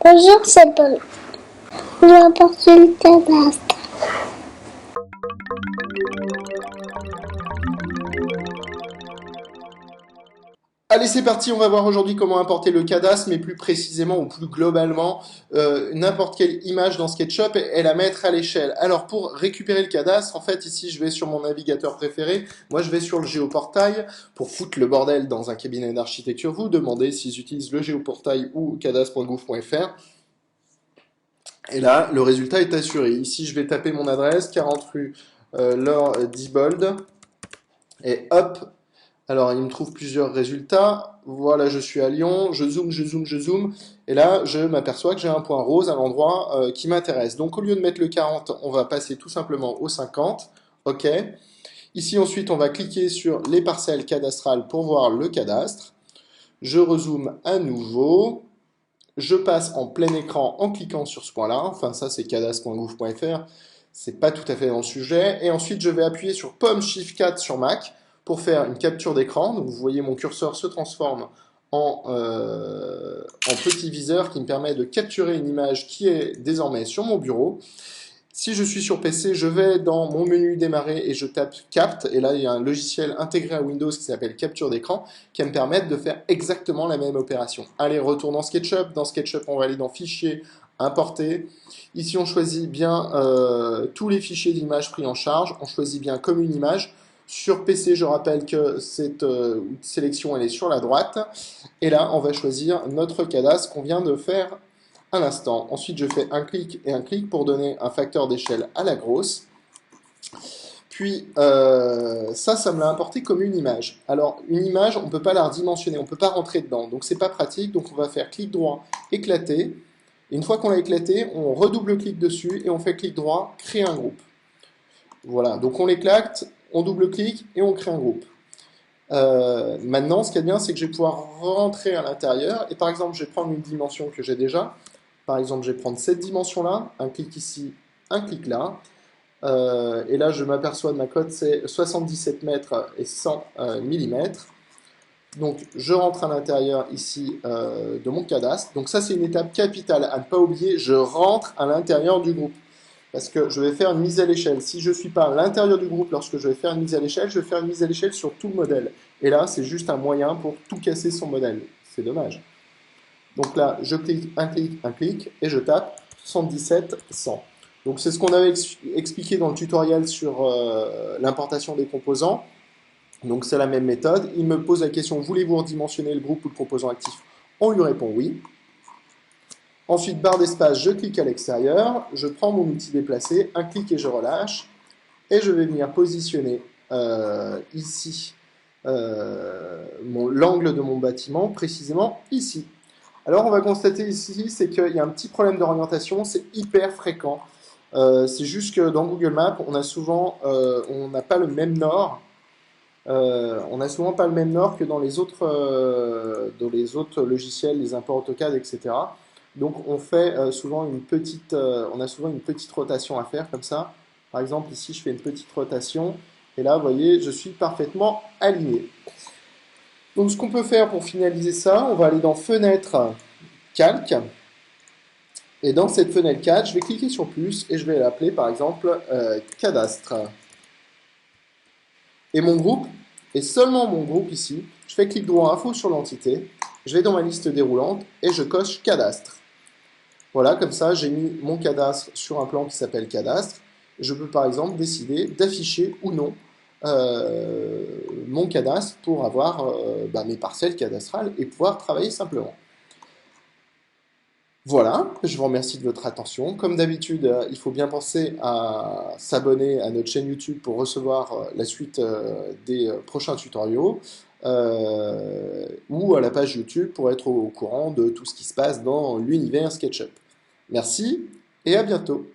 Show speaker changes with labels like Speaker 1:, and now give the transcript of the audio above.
Speaker 1: Bonjour, c'est Paul. On va porter le cadastre.
Speaker 2: Allez, c'est parti, on va voir aujourd'hui comment importer le cadastre, mais plus précisément ou plus globalement, n'importe quelle image dans SketchUp et la mettre à l'échelle. Alors pour récupérer le cadastre, en fait ici je vais sur mon navigateur préféré, moi je vais sur le géoportail pour foutre le bordel dans un cabinet d'architecture. Vous demandez s'ils utilisent le géoportail ou cadastre.gouv.fr. Et là, le résultat est assuré. Ici je vais taper mon adresse, 40 rue Laure Diebold, et hop. Alors, il me trouve plusieurs résultats. Voilà, je suis à Lyon, je zoome, je zoome, je zoome, et là, je m'aperçois que j'ai un point rose à l'endroit qui m'intéresse. Donc, au lieu de mettre le 40, on va passer tout simplement au 50. OK. Ici, ensuite, on va cliquer sur les parcelles cadastrales pour voir le cadastre. Je rezoome à nouveau. Je passe en plein écran en cliquant sur ce point-là. Enfin, ça, c'est cadastre.gouv.fr. C'est pas tout à fait dans le sujet. Et ensuite, je vais appuyer sur Pomme Shift 4 sur Mac pour faire une capture d'écran. Donc, vous voyez, mon curseur se transforme en petit viseur qui me permet de capturer une image qui est désormais sur mon bureau. Si je suis sur PC, je vais dans mon menu démarrer et je tape Capt. Et là, il y a un logiciel intégré à Windows qui s'appelle Capture d'écran qui va me permettre de faire exactement la même opération. Allez, retourne dans SketchUp. Dans SketchUp, on va aller dans Fichier, Importer. Ici, on choisit bien tous les fichiers d'images pris en charge. On choisit bien comme une image. Sur PC, je rappelle que cette sélection, elle est sur la droite. Et là, on va choisir notre cadastre qu'on vient de faire un instant. Ensuite, je fais un clic et un clic pour donner un facteur d'échelle à la grosse. Puis, ça me l'a importé comme une image. Alors, une image, on ne peut pas la redimensionner, on ne peut pas rentrer dedans. Donc, c'est pas pratique. Donc, on va faire clic droit, éclater. Et une fois qu'on l'a éclaté, on redouble-clic dessus et on fait clic droit, créer un groupe. Voilà. Donc, on l'éclate, on double-clique et on crée un groupe. Maintenant, ce qui est bien, c'est que je vais pouvoir rentrer à l'intérieur. Et par exemple, je vais prendre une dimension que j'ai déjà. Par exemple, je vais prendre cette dimension-là, un clic ici, un clic là. Et là, je m'aperçois de ma cote, c'est 77 mètres et 100 mm. Donc, je rentre à l'intérieur ici de mon cadastre. Donc ça, c'est une étape capitale à ne pas oublier. Je rentre à l'intérieur du groupe. Parce que je vais faire une mise à l'échelle. Si je ne suis pas à l'intérieur du groupe lorsque je vais faire une mise à l'échelle, je vais faire une mise à l'échelle sur tout le modèle. Et là, c'est juste un moyen pour tout casser son modèle. C'est dommage. Donc là, je clique, un clic, et je tape 77 100. Donc c'est ce qu'on avait expliqué dans le tutoriel sur l'importation des composants. Donc c'est la même méthode. Il me pose la question, voulez-vous redimensionner le groupe ou le composant actif? On lui répond oui. Ensuite, barre d'espace, je clique à l'extérieur, je prends mon outil déplacé, un clic et je relâche. Et je vais venir positionner ici l'angle de mon bâtiment, précisément ici. Alors on va constater ici, c'est qu'il y a un petit problème d'orientation, c'est hyper fréquent. C'est juste que dans Google Maps, on n'a pas le même nord. On n'a souvent pas le même nord que dans les autres logiciels, les imports AutoCAD, etc. Donc on fait on a souvent une petite rotation à faire comme ça. Par exemple ici, je fais une petite rotation et là, vous voyez, je suis parfaitement aligné. Donc ce qu'on peut faire pour finaliser ça, on va aller dans Fenêtre, Calque. Et dans cette fenêtre 4, je vais cliquer sur plus et je vais l'appeler par exemple cadastre. Et mon groupe, et seulement mon groupe ici, je fais clic droit info sur l'entité, je vais dans ma liste déroulante et je coche cadastre. Voilà, comme ça j'ai mis mon cadastre sur un plan qui s'appelle cadastre. Je peux par exemple décider d'afficher ou non mon cadastre pour avoir mes parcelles cadastrales et pouvoir travailler simplement. Voilà, je vous remercie de votre attention. Comme d'habitude, il faut bien penser à s'abonner à notre chaîne YouTube pour recevoir la suite des prochains tutoriaux ou à la page YouTube pour être au courant de tout ce qui se passe dans l'univers SketchUp. Merci et à bientôt.